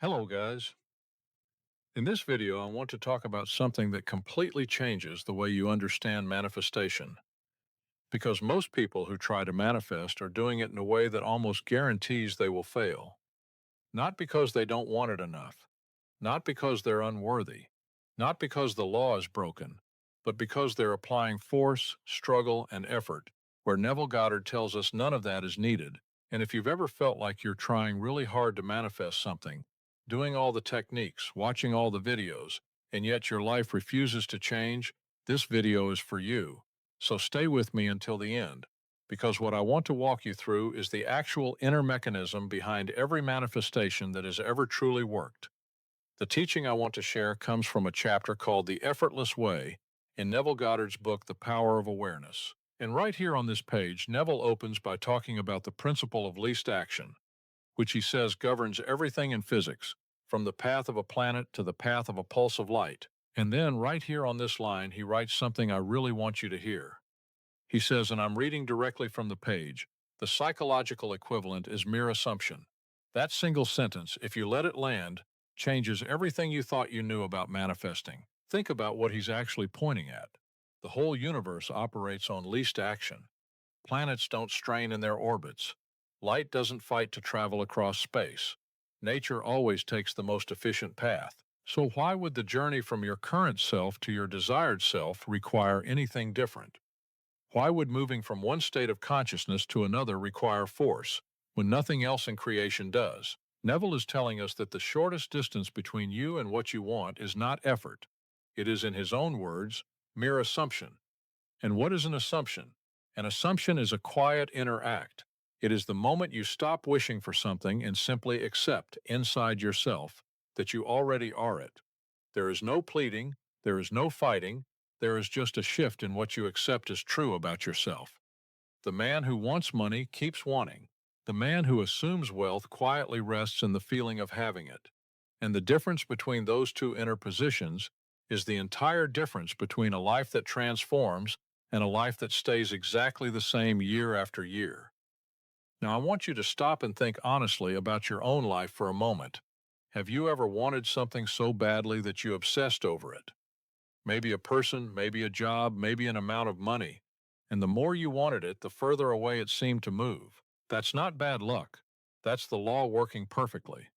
Hello, guys. In this video, I want to talk about something that completely changes the way you understand manifestation. Because most people who try to manifest are doing it in a way that almost guarantees they will fail. Not because they don't want it enough, not because they're unworthy, not because the law is broken, but because they're applying force, struggle, and effort, where Neville Goddard tells us none of that is needed. And if you've ever felt like you're trying really hard to manifest something, doing all the techniques, watching all the videos, and yet your life refuses to change, this video is for you. So stay with me until the end, because what I want to walk you through is the actual inner mechanism behind every manifestation that has ever truly worked. The teaching I want to share comes from a chapter called The Effortless Way in Neville Goddard's book, The Power of Awareness. And right here on this page, Neville opens by talking about the principle of least action, which he says governs everything in physics, from the path of a planet to the path of a pulse of light. And then, right here on this line, he writes something I really want you to hear. He says, and I'm reading directly from the page, the psychological equivalent is mere assumption. That single sentence, if you let it land, changes everything you thought you knew about manifesting. Think about what he's actually pointing at. The whole universe operates on least action. Planets don't strain in their orbits. Light doesn't fight to travel across space. Nature always takes the most efficient path. So why would the journey from your current self to your desired self require anything different? Why would moving from one state of consciousness to another require force, when nothing else in creation does? Neville is telling us that the shortest distance between you and what you want is not effort. It is, in his own words, mere assumption. And what is an assumption? An assumption is a quiet inner act. It is the moment you stop wishing for something and simply accept inside yourself that you already are it. There is no pleading, there is no fighting, there is just a shift in what you accept as true about yourself. The man who wants money keeps wanting. The man who assumes wealth quietly rests in the feeling of having it. And the difference between those two inner positions is the entire difference between a life that transforms and a life that stays exactly the same year after year. Now, I want you to stop and think honestly about your own life for a moment. Have you ever wanted something so badly that you obsessed over it? Maybe a person, maybe a job, maybe an amount of money. And the more you wanted it, the further away it seemed to move. That's not bad luck. That's the law working perfectly.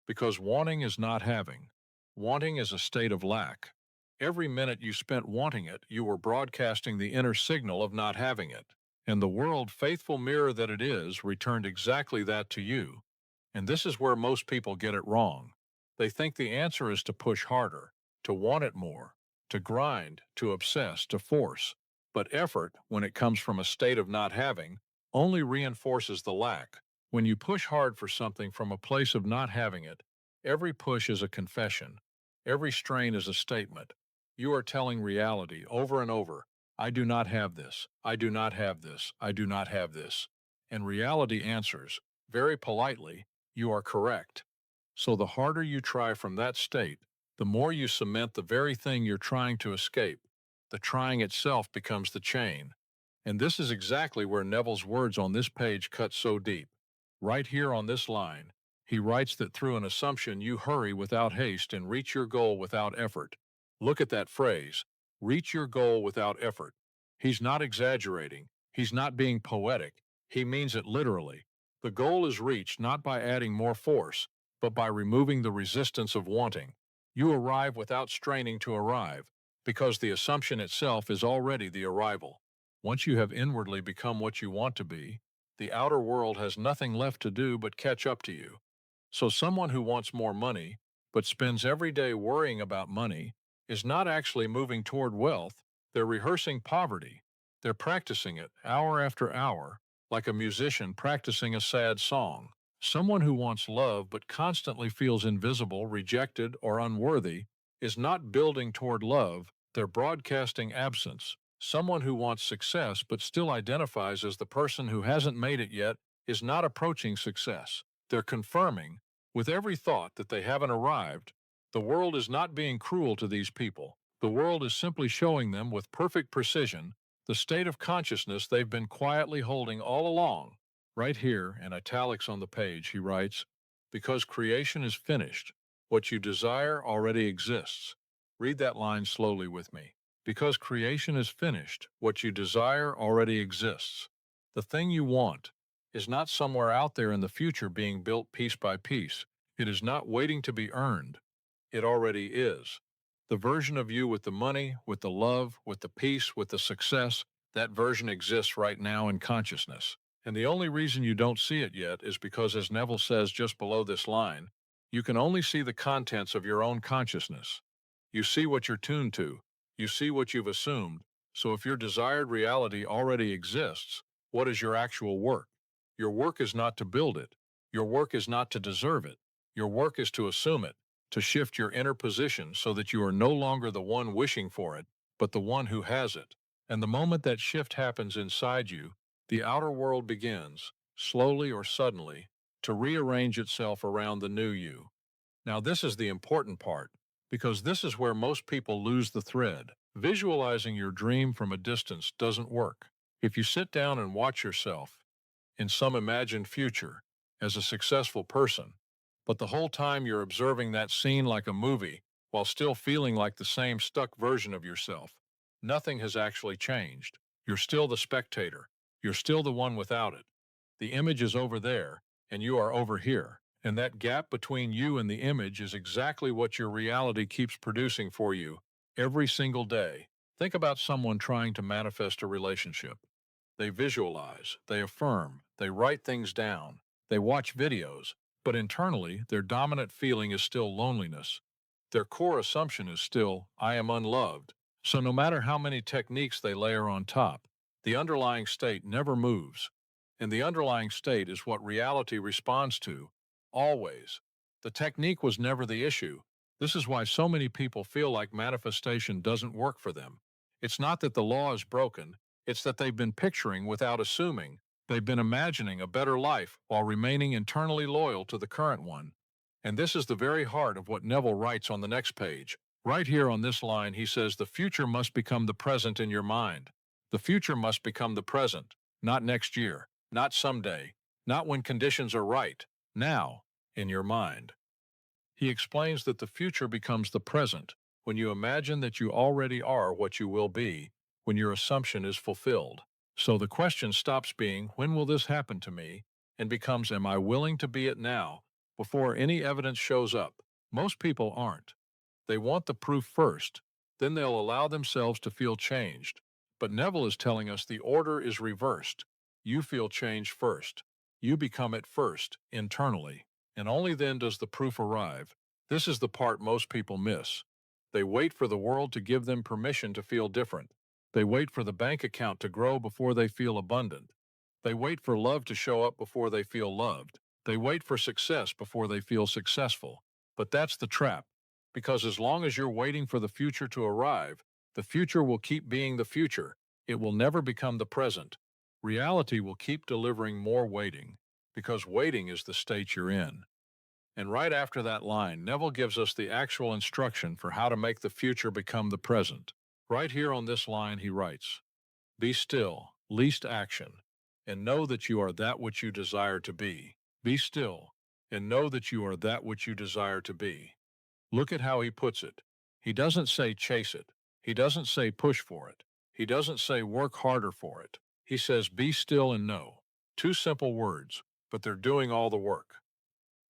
Because wanting is not having. Wanting is a state of lack. Every minute you spent wanting it, you were broadcasting the inner signal of not having it. And the world, faithful mirror that it is, returned exactly that to you. And this is where most people get it wrong. They think the answer is to push harder, to want it more, to grind, to obsess, to force. But effort, when it comes from a state of not having, only reinforces the lack. When you push hard for something from a place of not having it, every push is a confession. Every strain is a statement. You are telling reality over and over, I do not have this, I do not have this, I do not have this. And reality answers, very politely, you are correct. So the harder you try from that state, the more you cement the very thing you're trying to escape. The trying itself becomes the chain. And this is exactly where Neville's words on this page cut so deep. Right here on this line, he writes that through an assumption you hurry without haste and reach your goal without effort. Look at that phrase, reach your goal without effort. He's not exaggerating. He's not being poetic. He means it literally. The goal is reached not by adding more force, but by removing the resistance of wanting. You arrive without straining to arrive, because the assumption itself is already the arrival. Once you have inwardly become what you want to be, the outer world has nothing left to do but catch up to you. So someone who wants more money, but spends every day worrying about money, is not actually moving toward wealth, they're rehearsing poverty. They're practicing it hour after hour, like a musician practicing a sad song. Someone who wants love but constantly feels invisible, rejected, or unworthy is not building toward love, they're broadcasting absence. Someone who wants success but still identifies as the person who hasn't made it yet is not approaching success. They're confirming, with every thought, that they haven't arrived. The world is not being cruel to these people. The world is simply showing them with perfect precision the state of consciousness they've been quietly holding all along. Right here, in italics on the page, he writes, Because creation is finished, what you desire already exists. Read that line slowly with me. Because creation is finished, what you desire already exists. The thing you want is not somewhere out there in the future being built piece by piece. It is not waiting to be earned. It already is. The version of you with the money, with the love, with the peace, with the success, that version exists right now in consciousness. And the only reason you don't see it yet is because, as Neville says just below this line, you can only see the contents of your own consciousness. You see what you're tuned to. You see what you've assumed. So if your desired reality already exists, what is your actual work? Your work is not to build it. Your work is not to deserve it. Your work is to assume it, to shift your inner position so that you are no longer the one wishing for it, but the one who has it. And the moment that shift happens inside you, the outer world begins, slowly or suddenly, to rearrange itself around the new you. Now, this is the important part, because this is where most people lose the thread. Visualizing your dream from a distance doesn't work. If you sit down and watch yourself in some imagined future as a successful person, but the whole time you're observing that scene like a movie while still feeling like the same stuck version of yourself, nothing has actually changed. You're still the spectator. You're still the one without it. The image is over there, and you are over here. And that gap between you and the image is exactly what your reality keeps producing for you every single day. Think about someone trying to manifest a relationship. They visualize, they affirm, they write things down, they watch videos, but internally, their dominant feeling is still loneliness. Their core assumption is still, I am unloved. So no matter how many techniques they layer on top, the underlying state never moves. And the underlying state is what reality responds to, always. The technique was never the issue. This is why so many people feel like manifestation doesn't work for them. It's not that the law is broken, it's that they've been picturing without assuming. They've been imagining a better life while remaining internally loyal to the current one. And this is the very heart of what Neville writes on the next page. Right here on this line, he says, the future must become the present in your mind. The future must become the present, not next year, not someday, not when conditions are right, now, in your mind. He explains that the future becomes the present when you imagine that you already are what you will be, when your assumption is fulfilled. So the question stops being, when will this happen to me? And becomes, am I willing to be it now, before any evidence shows up? Most people aren't. They want the proof first, then they'll allow themselves to feel changed. But Neville is telling us the order is reversed. You feel change first. You become it first, internally. And only then does the proof arrive. This is the part most people miss. They wait for the world to give them permission to feel different. They wait for the bank account to grow before they feel abundant. They wait for love to show up before they feel loved. They wait for success before they feel successful. But that's the trap. Because as long as you're waiting for the future to arrive, the future will keep being the future. It will never become the present. Reality will keep delivering more waiting, because waiting is the state you're in. And right after that line, Neville gives us the actual instruction for how to make the future become the present. Right here on this line, he writes, be still, least action, and know that you are that which you desire to be. Be still, and know that you are that which you desire to be. Look at how he puts it. He doesn't say chase it. He doesn't say push for it. He doesn't say work harder for it. He says be still and know. Two simple words, but they're doing all the work.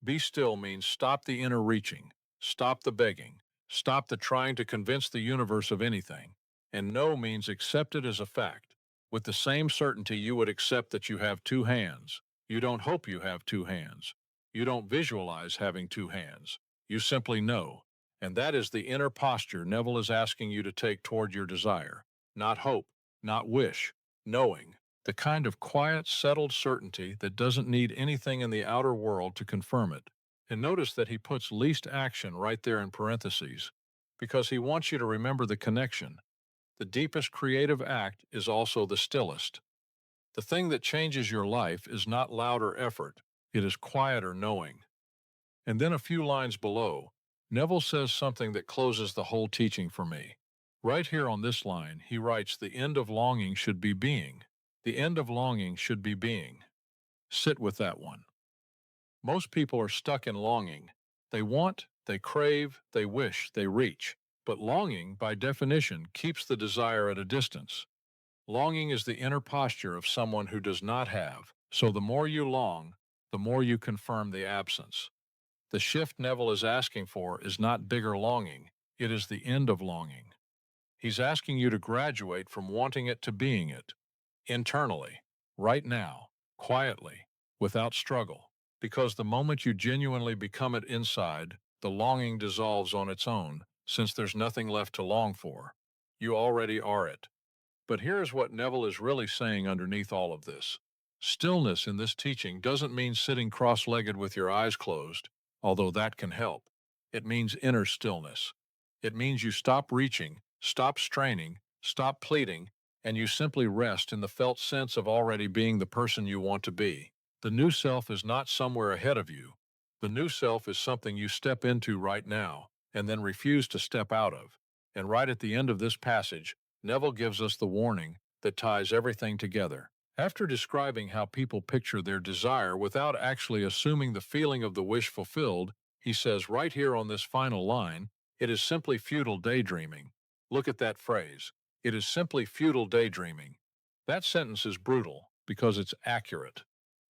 Be still means stop the inner reaching, stop the begging, stop the trying to convince the universe of anything. And know means accept it as a fact. With the same certainty you would accept that you have two hands. You don't hope you have two hands. You don't visualize having two hands. You simply know. And that is the inner posture Neville is asking you to take toward your desire. Not hope, not wish, knowing. The kind of quiet, settled certainty that doesn't need anything in the outer world to confirm it. And notice that he puts least action right there in parentheses, because he wants you to remember the connection. The deepest creative act is also the stillest. The thing that changes your life is not louder effort, it is quieter knowing. And then a few lines below, Neville says something that closes the whole teaching for me. Right here on this line, he writes, the end of longing should be being. The end of longing should be being. Sit with that one. Most people are stuck in longing. They want, they crave, they wish, they reach. But longing, by definition, keeps the desire at a distance. Longing is the inner posture of someone who does not have. So the more you long, the more you confirm the absence. The shift Neville is asking for is not bigger longing, it is the end of longing. He's asking you to graduate from wanting it to being it, internally, right now, quietly, without struggle. Because the moment you genuinely become it inside, the longing dissolves on its own, since there's nothing left to long for. You already are it. But here's what Neville is really saying underneath all of this. Stillness in this teaching doesn't mean sitting cross-legged with your eyes closed, although that can help. It means inner stillness. It means you stop reaching, stop straining, stop pleading, and you simply rest in the felt sense of already being the person you want to be. The new self is not somewhere ahead of you. The new self is something you step into right now, and then refuse to step out of. And right at the end of this passage, Neville gives us the warning that ties everything together. After describing how people picture their desire without actually assuming the feeling of the wish fulfilled, he says right here on this final line, it is simply futile daydreaming. Look at that phrase. It is simply futile daydreaming. That sentence is brutal because it's accurate.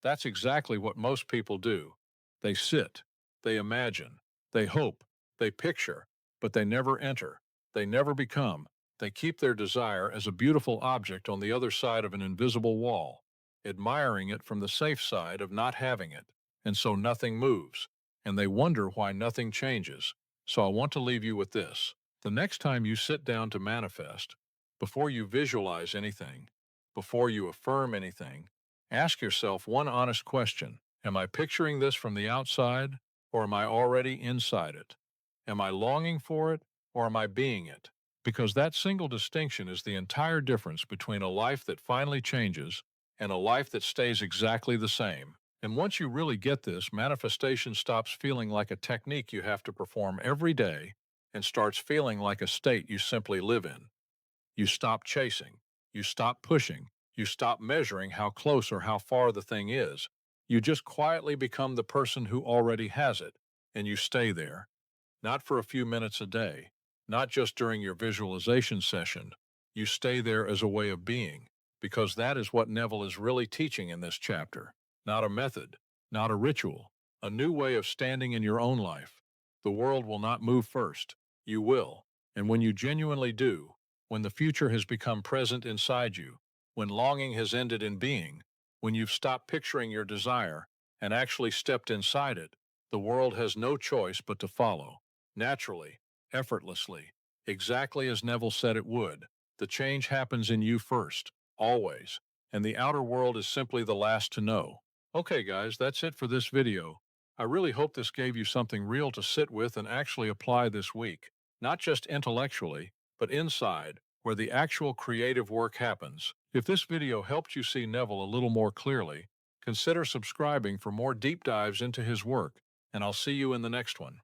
That's exactly what most people do. They sit, they imagine, they hope, they picture, but they never enter, they never become. They keep their desire as a beautiful object on the other side of an invisible wall, admiring it from the safe side of not having it, and so nothing moves, and they wonder why nothing changes. So I want to leave you with this. The next time you sit down to manifest, before you visualize anything, before you affirm anything, ask yourself one honest question. Am I picturing this from the outside, or am I already inside it? Am I longing for it, or am I being it? Because that single distinction is the entire difference between a life that finally changes and a life that stays exactly the same. And once you really get this, manifestation stops feeling like a technique you have to perform every day and starts feeling like a state you simply live in. You stop chasing, you stop pushing, you stop measuring how close or how far the thing is. You just quietly become the person who already has it, and you stay there. Not for a few minutes a day, not just during your visualization session. You stay there as a way of being, because that is what Neville is really teaching in this chapter. Not a method, not a ritual, a new way of standing in your own life. The world will not move first. You will. And when you genuinely do, when the future has become present inside you, when longing has ended in being, when you've stopped picturing your desire and actually stepped inside it, the world has no choice but to follow. Naturally, effortlessly, exactly as Neville said it would. The change happens in you first, always, and the outer world is simply the last to know. Okay, guys, that's it for this video. I really hope this gave you something real to sit with and actually apply this week, not just intellectually, but inside, where the actual creative work happens. If this video helped you see Neville a little more clearly, consider subscribing for more deep dives into his work, and I'll see you in the next one.